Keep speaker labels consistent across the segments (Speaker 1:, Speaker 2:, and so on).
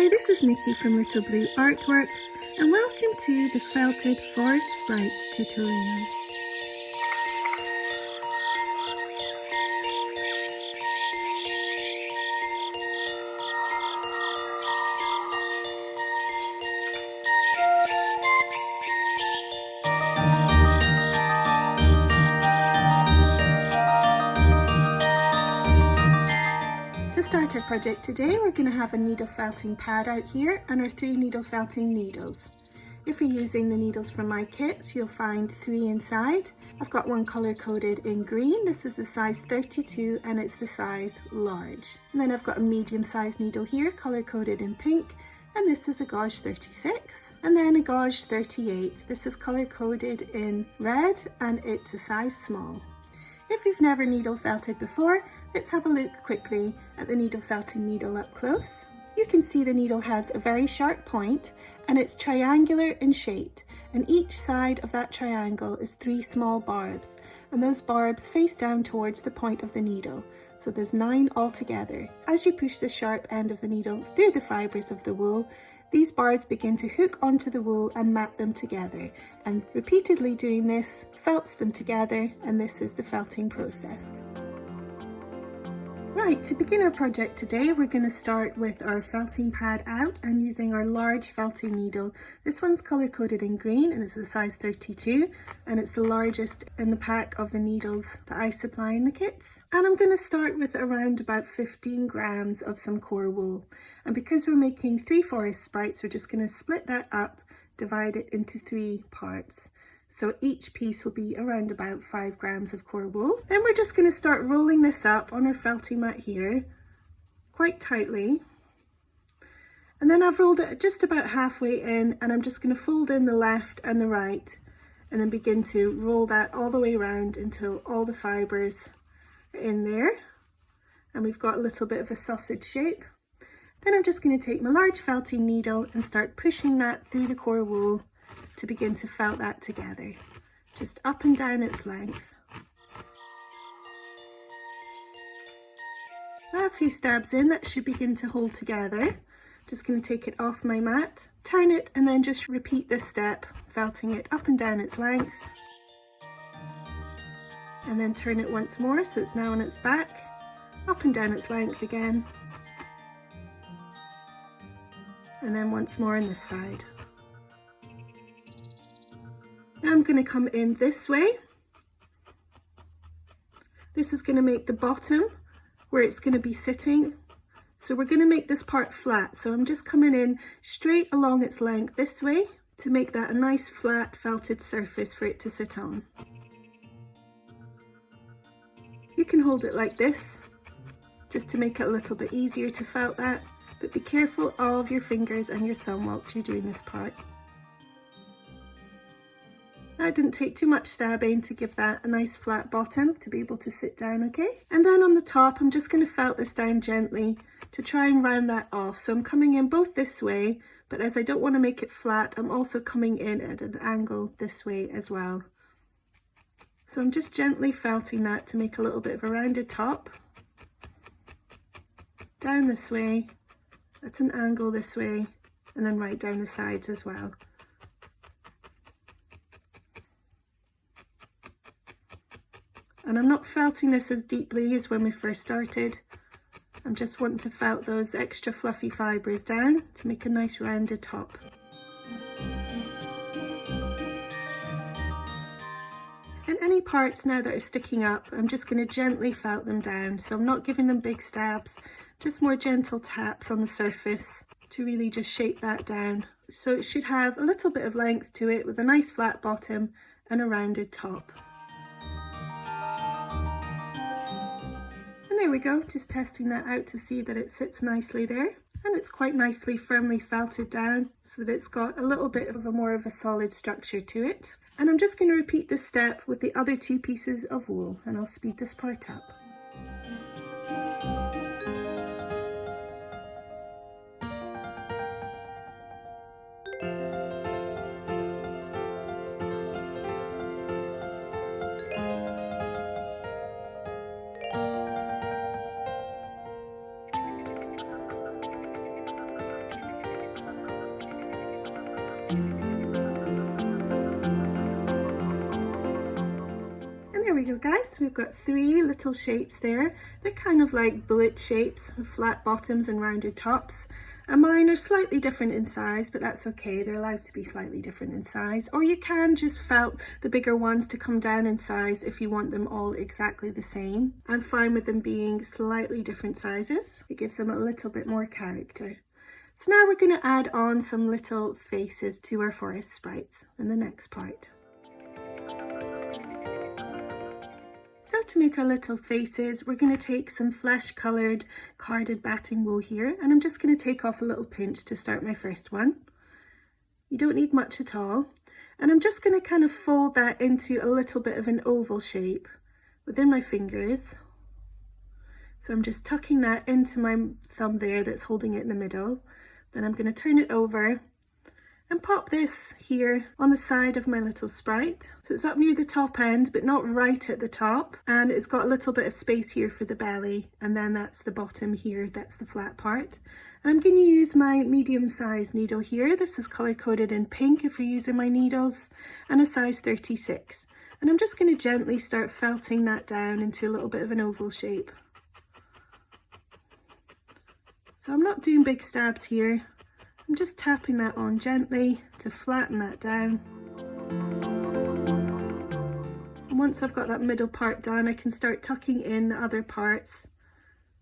Speaker 1: Hi, this is Nikki from Little Blue Artworks and welcome to the Felted Forrest Sprites tutorial. To start our project today, we're going to have a needle felting pad out here and our 3 needle felting needles. If you're using the needles from my kits, you'll find 3 inside. I've got one colour coded in green. This is the size 32 and it's the size large. And then I've got a medium sized needle here, colour coded in pink, and this is a gauge 36. And then a gauge 38. This is colour coded in red and it's a size small. If you've never needle felted before, let's have a look quickly at the needle felting needle up close. You can see the needle has a very sharp point and it's triangular in shape, and each side of that triangle is 3 small barbs, and those barbs face down towards the point of the needle, so there's 9 altogether. As you push the sharp end of the needle through the fibres of the wool, these barbs begin to hook onto the wool and map them together, and repeatedly doing this felts them together, and this is the felting process. Right, to begin our project today, we're going to start with our felting pad out and using our large felting needle. This one's colour coded in green and it's a size 32 and it's the largest in the pack of the needles that I supply in the kits. And I'm going to start with around about 15 grams of some core wool. And because we're making 3 forest sprites, we're just going to split that up, divide it into 3 parts. So each piece will be around about 5 grams of core wool. Then we're just going to start rolling this up on our felting mat here, quite tightly. And then I've rolled it just about halfway in, and I'm just going to fold in the left and the right, and then begin to roll that all the way around until all the fibres are in there. And we've got a little bit of a sausage shape. Then I'm just going to take my large felting needle and start pushing that through the core wool to begin to felt that together, just up and down its length. A few stabs in, that should begin to hold together. Just going to take it off my mat, turn it, and then just repeat this step, felting it up and down its length. And then turn it once more so it's now on its back, up and down its length again. And then once more on this side. Now I'm going to come in this way. This is going to make the bottom where it's going to be sitting. So we're going to make this part flat. So I'm just coming in straight along its length this way to make that a nice flat felted surface for it to sit on. You can hold it like this just to make it a little bit easier to felt that, but be careful of your fingers and your thumb whilst you're doing this part. Now, it didn't take too much stabbing to give that a nice flat bottom to be able to sit down, okay? And then on the top, I'm just going to felt this down gently to try and round that off. So I'm coming in both this way, but as I don't want to make it flat, I'm also coming in at an angle this way as well. So I'm just gently felting that to make a little bit of a rounded top. Down this way, at an angle this way, and then right down the sides as well. And I'm not felting this as deeply as when we first started. I'm just wanting to felt those extra fluffy fibres down to make a nice rounded top. And any parts now that are sticking up, I'm just going to gently felt them down. So I'm not giving them big stabs, just more gentle taps on the surface to really just shape that down. So it should have a little bit of length to it with a nice flat bottom and a rounded top. And there we go, just testing that out to see that it sits nicely there. And it's quite nicely firmly felted down so that it's got a little bit of a more of a solid structure to it. And I'm just going to repeat this step with the other 2 pieces of wool, and I'll speed this part up. There we go, guys. We've got 3 little shapes there. They're kind of like bullet shapes with flat bottoms and rounded tops. And mine are slightly different in size, but that's okay. They're allowed to be slightly different in size. Or you can just felt the bigger ones to come down in size if you want them all exactly the same. I'm fine with them being slightly different sizes. It gives them a little bit more character. So now we're going to add on some little faces to our forest sprites in the next part. So to make our little faces, we're going to take some flesh coloured carded batting wool here, and I'm just going to take off a little pinch to start my first one. You don't need much at all, and I'm just going to kind of fold that into a little bit of an oval shape within my fingers. So I'm just tucking that into my thumb there that's holding it in the middle. Then I'm going to turn it over and pop this here on the side of my little sprite. So it's up near the top end, but not right at the top. And it's got a little bit of space here for the belly. And then that's the bottom here, that's the flat part. And I'm going to use my medium size needle here. This is color coded in pink if you're using my needles, and a size 36. And I'm just going to gently start felting that down into a little bit of an oval shape. So I'm not doing big stabs here. I'm just tapping that on gently to flatten that down. And once I've got that middle part done, I can start tucking in the other parts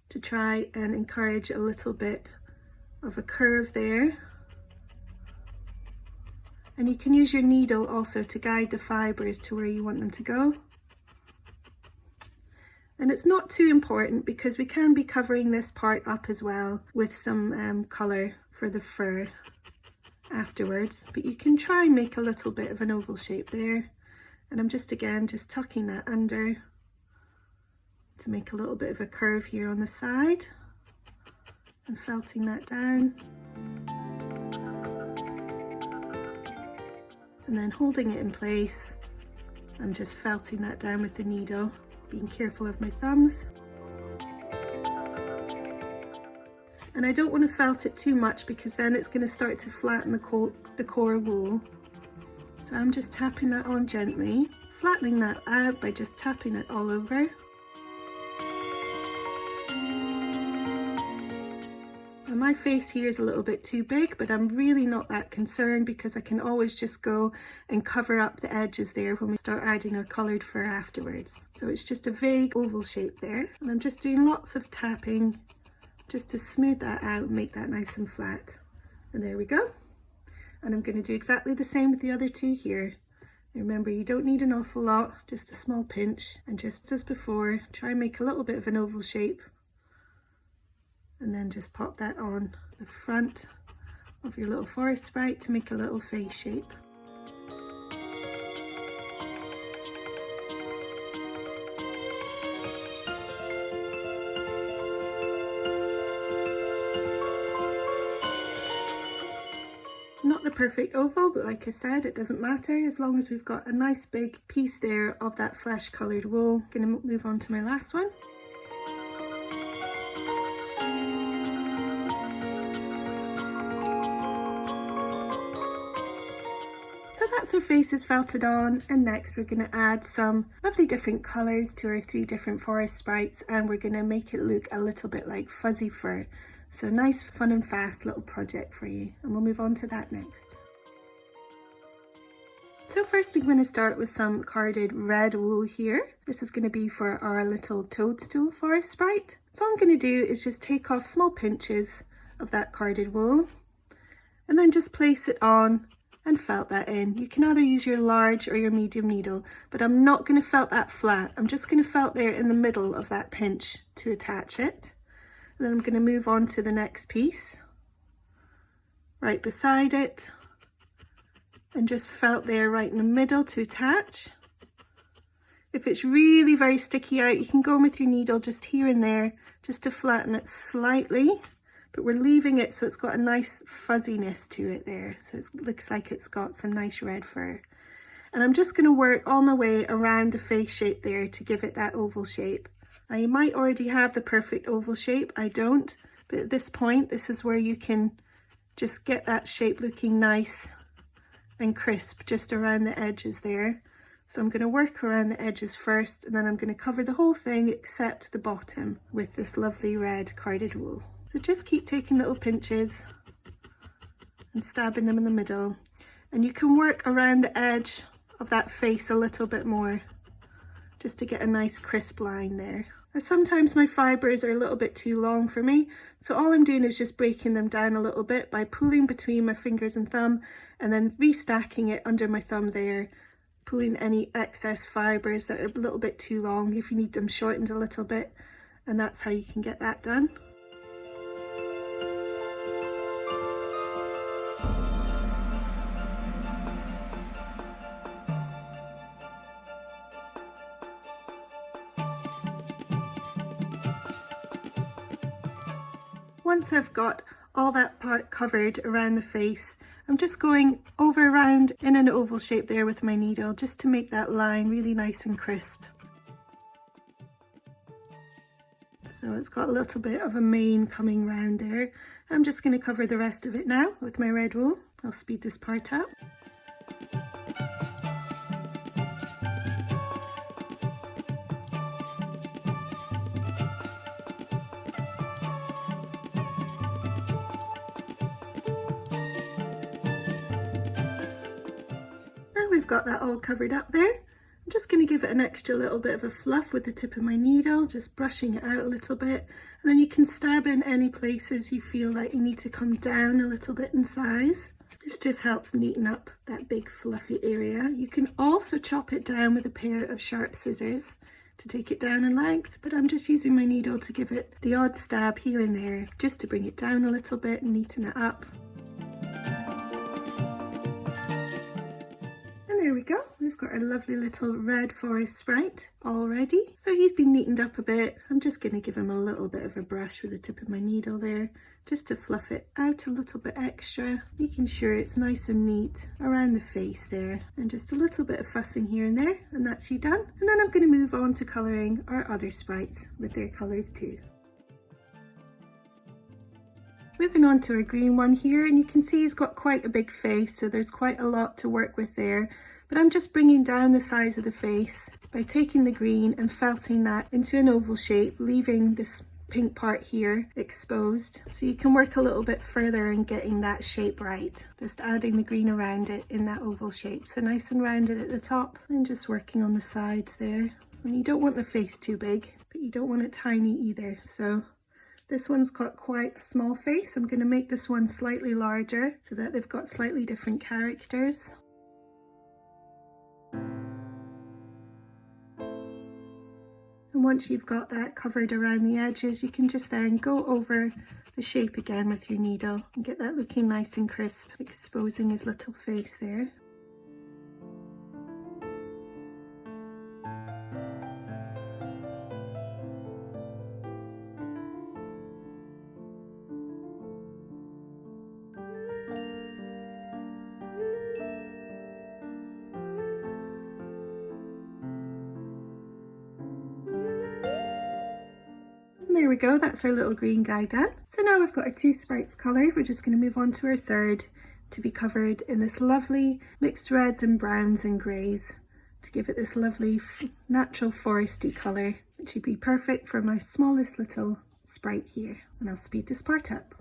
Speaker 1: to try and encourage a little bit of a curve there. And you can use your needle also to guide the fibres to where you want them to go. And it's not too important because we can be covering this part up as well with some colour for the fur afterwards, but you can try and make a little bit of an oval shape there. And I'm just tucking that under to make a little bit of a curve here on the side and felting that down. And then holding it in place, I'm just felting that down with the needle, being careful of my thumbs. And I don't want to felt it too much because then it's going to start to flatten the core wool. So I'm just tapping that on gently, flattening that out by just tapping it all over. And my face here is a little bit too big, but I'm really not that concerned because I can always just go and cover up the edges there when we start adding our coloured fur afterwards. So it's just a vague oval shape there. And I'm just doing lots of tapping just to smooth that out and make that nice and flat. And there we go. And I'm going to do exactly the same with the other two here. Remember, you don't need an awful lot, just a small pinch. And just as before, try and make a little bit of an oval shape. And then just pop that on the front of your little forest sprite to make a little face shape. Not the perfect oval, but like I said, it doesn't matter as long as we've got a nice big piece there of that flesh coloured wool. I'm going to move on to my last one. So that's our faces felted on, and next we're going to add some lovely different colours to our 3 different forest sprites, and we're going to make it look a little bit like fuzzy fur. So nice, fun and fast little project for you, and we'll move on to that next. So first I'm going to start with some carded red wool here. This is going to be for our little toadstool forest sprite. So all I'm going to do is just take off small pinches of that carded wool and then just place it on and felt that in. You can either use your large or your medium needle, but I'm not going to felt that flat. I'm just going to felt there in the middle of that pinch to attach it. And then I'm going to move on to the next piece, right beside it, and just felt there right in the middle to attach. If it's really very sticky out, you can go in with your needle just here and there, just to flatten it slightly, but we're leaving it so it's got a nice fuzziness to it there. So it looks like it's got some nice red fur. And I'm just going to work all my way around the face shape there to give it that oval shape. Now you might already have the perfect oval shape, I don't, but at this point, this is where you can just get that shape looking nice and crisp just around the edges there. So I'm going to work around the edges first, and then I'm going to cover the whole thing except the bottom with this lovely red carded wool. So just keep taking little pinches and stabbing them in the middle. And you can work around the edge of that face a little bit more just to get a nice crisp line there. And sometimes my fibres are a little bit too long for me, so all I'm doing is just breaking them down a little bit by pulling between my fingers and thumb and then restacking it under my thumb there, pulling any excess fibres that are a little bit too long if you need them shortened a little bit, and that's how you can get that done. Once I've got all that part covered around the face, I'm just going over around in an oval shape there with my needle just to make that line really nice and crisp. So it's got a little bit of a mane coming round there. I'm just going to cover the rest of it now with my red wool. I'll speed this part up. We've got that all covered up there. I'm just going to give it an extra little bit of a fluff with the tip of my needle, just brushing it out a little bit, and then you can stab in any places you feel like you need to come down a little bit in size. This just helps neaten up that big fluffy area. You can also chop it down with a pair of sharp scissors to take it down in length, but I'm just using my needle to give it the odd stab here and there just to bring it down a little bit and neaten it up. There we go, we've got a lovely little red forest sprite all ready. So he's been neatened up a bit. I'm just going to give him a little bit of a brush with the tip of my needle there, just to fluff it out a little bit extra, making sure it's nice and neat around the face there, and just a little bit of fussing here and there, and that's you done. And then I'm going to move on to colouring our other sprites with their colours too. Moving on to a green one here, and you can see he's got quite a big face, so there's quite a lot to work with there. But I'm just bringing down the size of the face by taking the green and felting that into an oval shape, leaving this pink part here exposed. So you can work a little bit further in getting that shape right. Just adding the green around it in that oval shape. So nice and rounded at the top, and just working on the sides there. And you don't want the face too big, but you don't want it tiny either. So this one's got quite a small face. I'm going to make this one slightly larger so that they've got slightly different characters. And once you've got that covered around the edges, you can just then go over the shape again with your needle and get that looking nice and crisp, exposing his little face there. There we go, that's our little green guy done. So now we've got our two sprites coloured, we're just going to move on to our third to be covered in this lovely mixed reds and browns and greys to give it this lovely natural foresty colour, which would be perfect for my smallest little sprite here. And I'll speed this part up.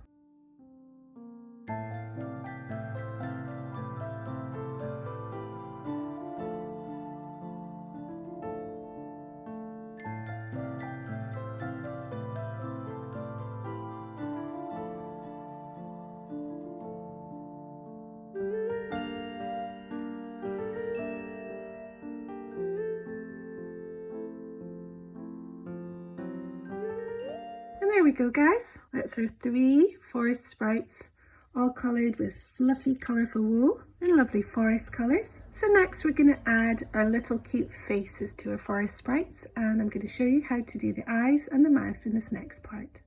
Speaker 1: And there we go, guys. That's our 3 forest sprites, all coloured with fluffy, colourful wool and lovely forest colours. So next we're going to add our little cute faces to our forest sprites, and I'm going to show you how to do the eyes and the mouth in this next part.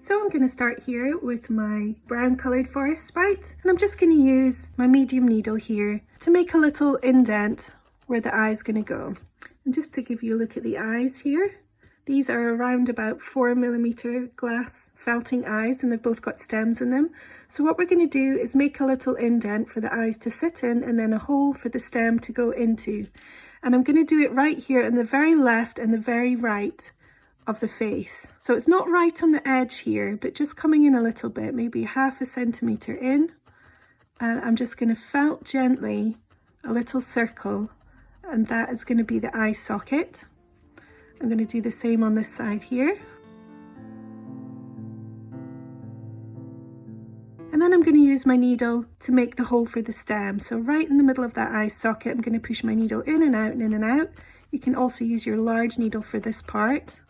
Speaker 1: So I'm going to start here with my brown coloured forest sprite, and I'm just going to use my medium needle here to make a little indent where the eye is going to go. And just to give you a look at the eyes here, These are around about 4mm glass felting eyes, and they've both got stems in them. So what we're going to do is make a little indent for the eyes to sit in, and then a hole for the stem to go into. And I'm going to do it right here on the very left and the very right of the face. So it's not right on the edge here, but just coming in a little bit, maybe 1/2 centimetre in. And I'm just going to felt gently a little circle, and that is going to be the eye socket. I'm going to do the same on this side here. And then I'm going to use my needle to make the hole for the stem. So right in the middle of that eye socket, I'm going to push my needle in and out and in and out. You can also use your large needle for this part,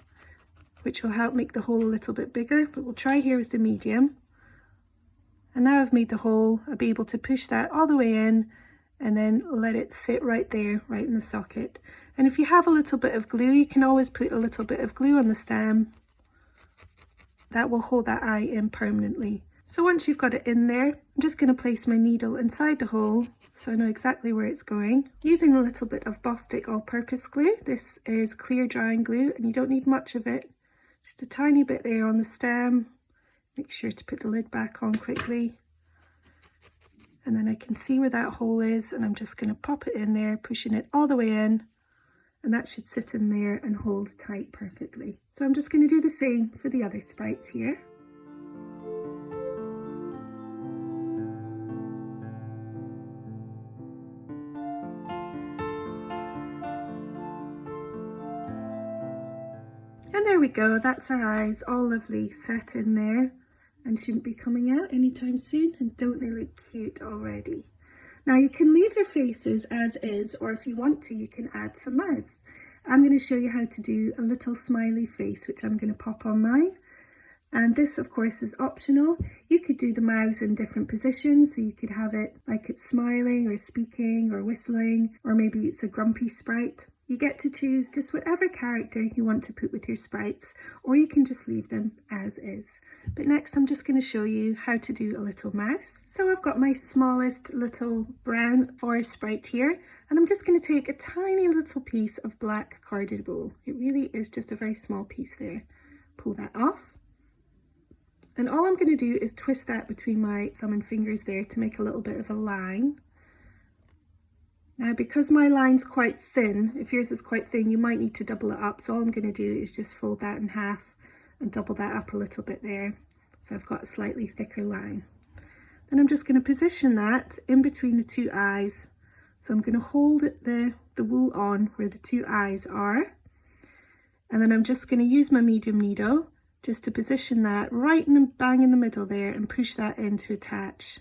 Speaker 1: which will help make the hole a little bit bigger, but we'll try here with the medium. And now I've made the hole, I'll be able to push that all the way in and then let it sit right there, right in the socket. And if you have a little bit of glue, you can always put a little bit of glue on the stem. That will hold that eye in permanently. So once you've got it in there, I'm just going to place my needle inside the hole so I know exactly where it's going. Using a little bit of Bostik all-purpose glue. This is clear drying glue and you don't need much of it. Just a tiny bit there on the stem. Make sure to put the lid back on quickly. And then I can see where that hole is, and I'm just going to pop it in there, pushing it all the way in. And that should sit in there and hold tight perfectly. So I'm just going to do the same for the other sprites here. And there we go, that's our eyes, all lovely set in there and shouldn't be coming out anytime soon. And don't they look cute already? Now you can leave your faces as is, or if you want to, you can add some mouths. I'm going to show you how to do a little smiley face, which I'm going to pop on mine. And this, of course, is optional. You could do the mouths in different positions, so you could have it like it's smiling or speaking or whistling, or maybe it's a grumpy sprite. You get to choose just whatever character you want to put with your sprites, or you can just leave them as is. But next I'm just going to show you how to do a little mouth. So I've got my smallest little brown forest sprite here, and I'm just going to take a tiny little piece of black carded wool. It really is just a very small piece there. Pull that off. And all I'm going to do is twist that between my thumb and fingers there to make a little bit of a line. Now, because my line's quite thin, if yours is quite thin, you might need to double it up. So all I'm going to do is just fold that in half and double that up a little bit there. So I've got a slightly thicker line. Then I'm just going to position that in between the two eyes. So I'm going to hold the wool on where the two eyes are. And then I'm just going to use my medium needle just to position that right in the bang in the middle there and push that in to attach.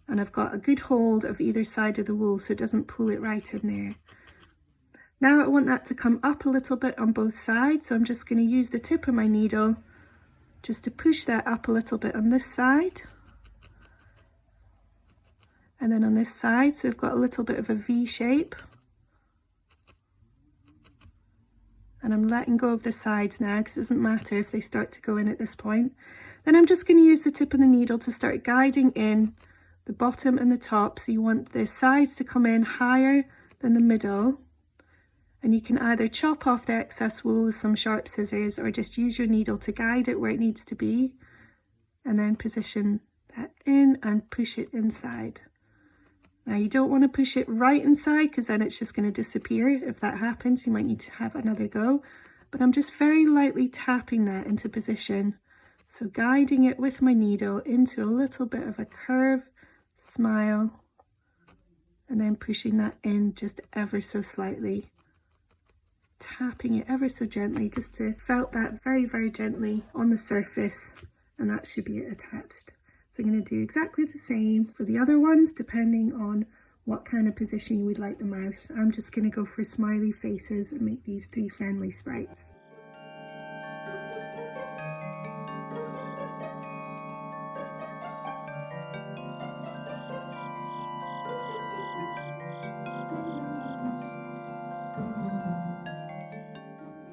Speaker 1: And I've got a good hold of either side of the wool so it doesn't pull it right in there. Now I want that to come up a little bit on both sides, so I'm just going to use the tip of my needle just to push that up a little bit on this side. And then on this side, so we've got a little bit of a V shape. And I'm letting go of the sides now because it doesn't matter if they start to go in at this point. Then I'm just going to use the tip of the needle to start guiding in the bottom and the top. So you want the sides to come in higher than the middle. And you can either chop off the excess wool with some sharp scissors or just use your needle to guide it where it needs to be. And then position that in and push it inside. Now you don't want to push it right inside because then it's just going to disappear. If that happens, you might need to have another go. But I'm just very lightly tapping that into position. So guiding it with my needle into a little bit of a curve, smile, and then pushing that in just ever so slightly. Tapping it ever so gently just to felt that very, very gently on the surface, and that should be it attached. So I'm going to do exactly the same for the other ones, depending on what kind of position you would like the mouth. I'm just going to go for smiley faces and make these 3 friendly sprites.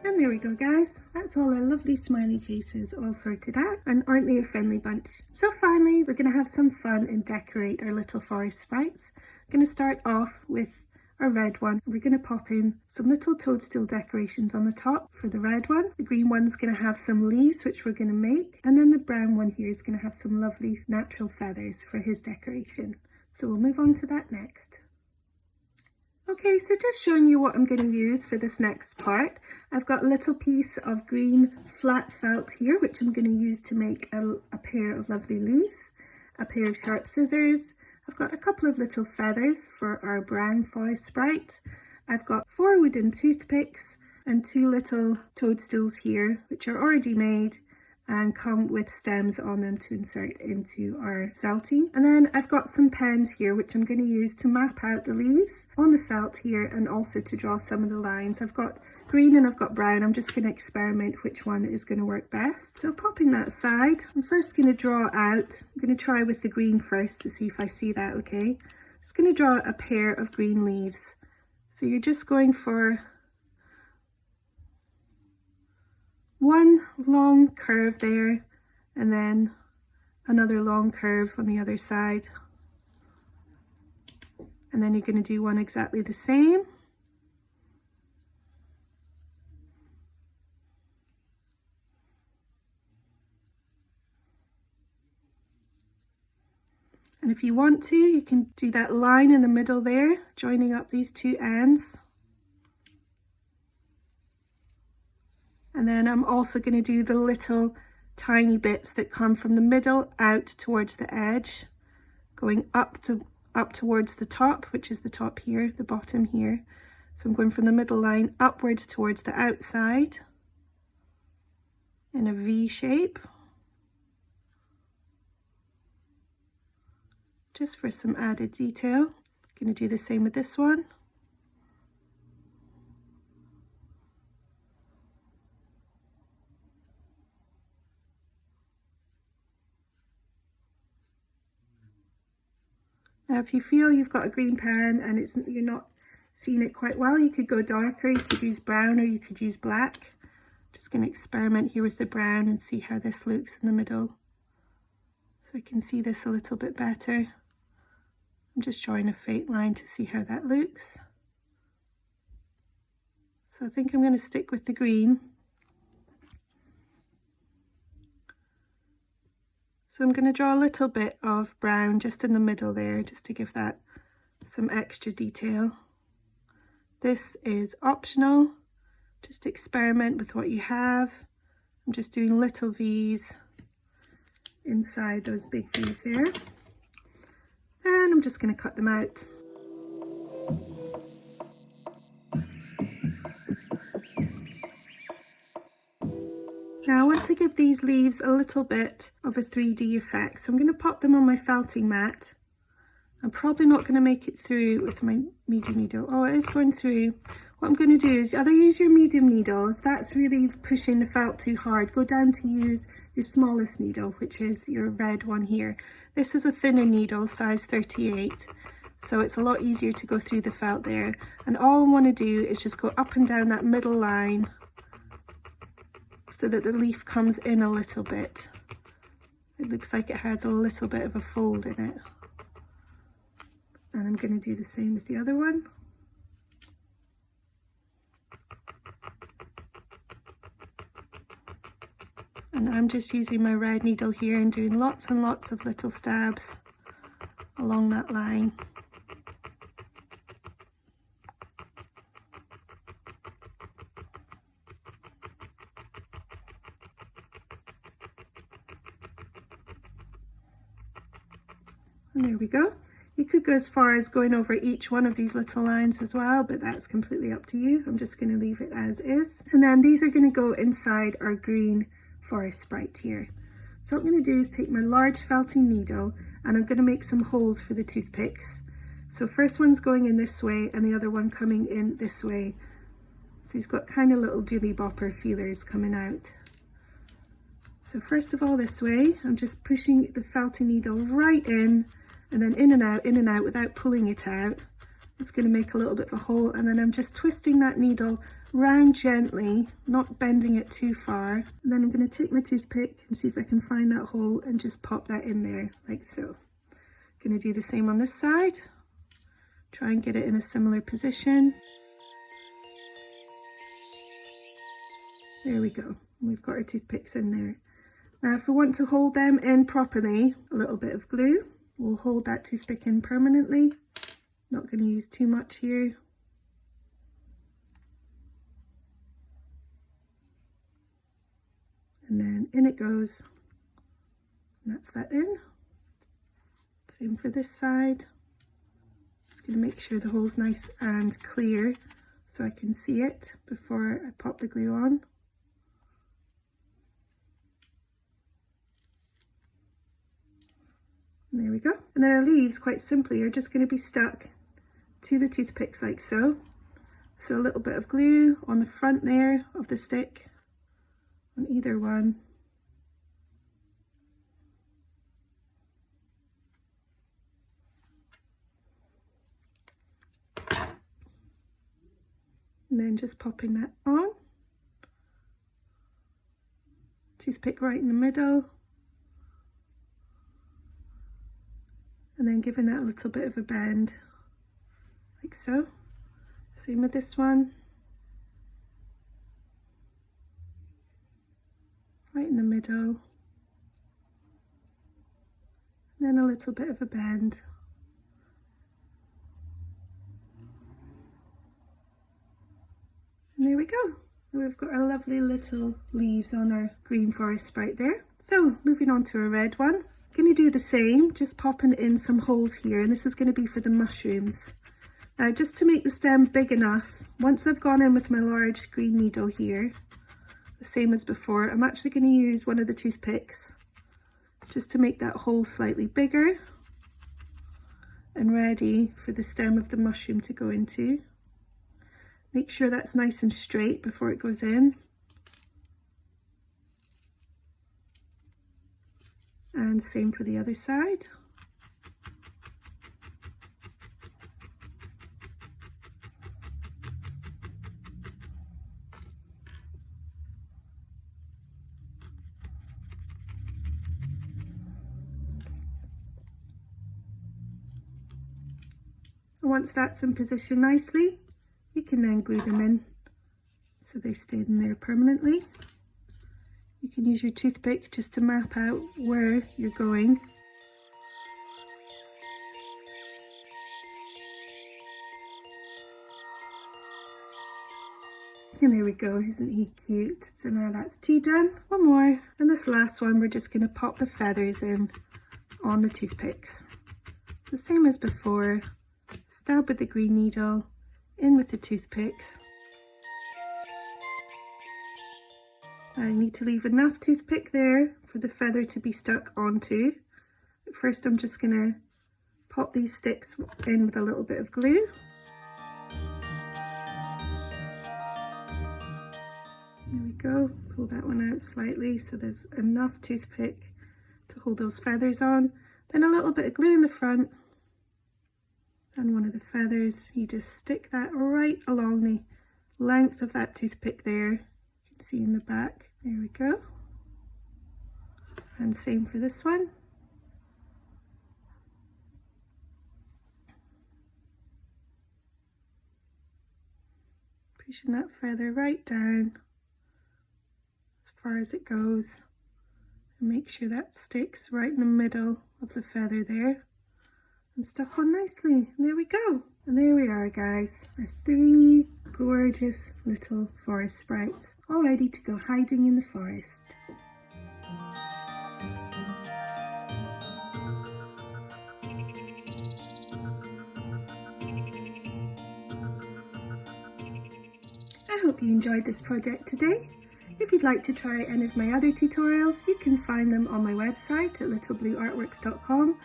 Speaker 1: And there we go, guys. That's all our lovely smiley faces all sorted out, and aren't they a friendly bunch? So finally, we're going to have some fun and decorate our little forest sprites. I'm going to start off with our red one. We're going to pop in some little toadstool decorations on the top for the red one. The green one's going to have some leaves, which we're going to make. And then the brown one here is going to have some lovely natural feathers for his decoration. So we'll move on to that next. Okay, so just showing you what I'm going to use for this next part. I've got a little piece of green flat felt here, which I'm going to use to make a pair of lovely leaves, a pair of sharp scissors. I've got a couple of little feathers for our brown forest sprite. I've got 4 wooden toothpicks and 2 little toadstools here, which are already made and come with stems on them to insert into our felting. And then I've got some pens here which I'm going to use to map out the leaves on the felt here and also to draw some of the lines. I've got green and I've got brown. I'm just going to experiment which one is going to work best. So popping that aside, I'm first going to draw out, I'm going to try with the green first to see if I see that okay. Just going to draw a pair of green leaves. So you're just going for one long curve there and then another long curve on the other side, and then you're going to do one exactly the same. And if you want to, you can do that line in the middle there, joining up these two ends. And then I'm also going to do the little tiny bits that come from the middle out towards the edge, going up towards the top, which is the top here, the bottom here. So I'm going from the middle line upwards towards the outside in a V shape, just for some added detail. I'm going to do the same with this one. Now if you feel you've got a green pen and you're not seeing it quite well, you could go darker, you could use brown or you could use black. Just going to experiment here with the brown and see how this looks in the middle. So I can see this a little bit better. I'm just drawing a faint line to see how that looks. So I think I'm going to stick with the green. So I'm going to draw a little bit of brown just in the middle there, just to give that some extra detail. This is optional, just experiment with what you have. I'm just doing little V's inside those big V's there. And I'm just going to cut them out. Now I want to give these leaves a little bit of a 3D effect, so I'm going to pop them on my felting mat. I'm probably not going to make it through with my medium needle. Oh, it is going through. What I'm going to do is either use your medium needle, if that's really pushing the felt too hard, go down to use your smallest needle, which is your red one here. This is a thinner needle, size 38, so it's a lot easier to go through the felt there. And all I want to do is just go up and down that middle line, so that the leaf comes in a little bit. It looks like it has a little bit of a fold in it. And I'm going to do the same with the other one. And I'm just using my red needle here and doing lots and lots of little stabs along that line. And there we go. You could go as far as going over each one of these little lines as well, but that's completely up to you. I'm just going to leave it as is. And then these are going to go inside our green forest sprite here. So what I'm going to do is take my large felting needle and I'm going to make some holes for the toothpicks. So first one's going in this way and the other one coming in this way. So he's got kind of little dilly bopper feelers coming out. So first of all this way, I'm just pushing the felting needle right in and then in and out without pulling it out. It's going to make a little bit of a hole, and then I'm just twisting that needle round gently, not bending it too far. And then I'm going to take my toothpick and see if I can find that hole and just pop that in there like so. Going to do the same on this side. Try and get it in a similar position. There we go. We've got our toothpicks in there. Now if we want to hold them in properly, a little bit of glue will hold that toothpick in permanently. Not going to use too much here. And then in it goes. And that's that in. Same for this side. Just going to make sure the hole's nice and clear so I can see it before I pop the glue on. And there we go. And then our leaves, quite simply, are just going to be stuck to the toothpicks like so. So a little bit of glue on the front there of the stick, on either one. And then just popping that on. Toothpick right in the middle. And then giving that a little bit of a bend, like so. Same with this one. Right in the middle. And then a little bit of a bend. And there we go. We've got our lovely little leaves on our green forest sprite there. So moving on to a red one. Going to do the same, just popping in some holes here, and this is going to be for the mushrooms. Now just to make the stem big enough, once I've gone in with my large green needle here, the same as before, I'm actually going to use one of the toothpicks just to make that hole slightly bigger and ready for the stem of the mushroom to go into. Make sure that's nice and straight before it goes in. And same for the other side. And once that's in position nicely, you can then glue them in so they stay in there permanently. You can use your toothpick just to map out where you're going. And there we go, isn't he cute? So now that's two done. One more. And this last one, we're just going to pop the feathers in on the toothpicks. The same as before. Stab with the green needle, in with the toothpicks. I need to leave enough toothpick there for the feather to be stuck onto. But first I'm just going to pop these sticks in with a little bit of glue. There we go, pull that one out slightly so there's enough toothpick to hold those feathers on. Then a little bit of glue in the front and one of the feathers. You just stick that right along the length of that toothpick there. You can see in the back. There we go. And same for this one. Pushing that feather right down as far as it goes. And make sure that sticks right in the middle of the feather there. And stuck on nicely. And there we go. And there we are, guys. Our 3 gorgeous little forest sprites, all ready to go hiding in the forest. I hope you enjoyed this project today. If you'd like to try any of my other tutorials, you can find them on my website at littleblueartworks.com.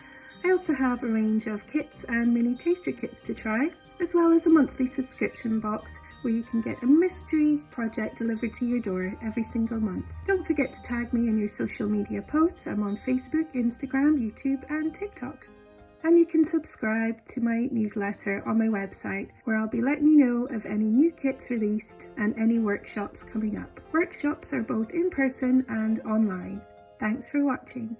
Speaker 1: I also have a range of kits and mini taster kits to try, as well as a monthly subscription box where you can get a mystery project delivered to your door every single month. Don't forget to tag me in your social media posts. I'm on Facebook, Instagram, YouTube and TikTok. And you can subscribe to my newsletter on my website where I'll be letting you know of any new kits released and any workshops coming up. Workshops are both in person and online. Thanks for watching.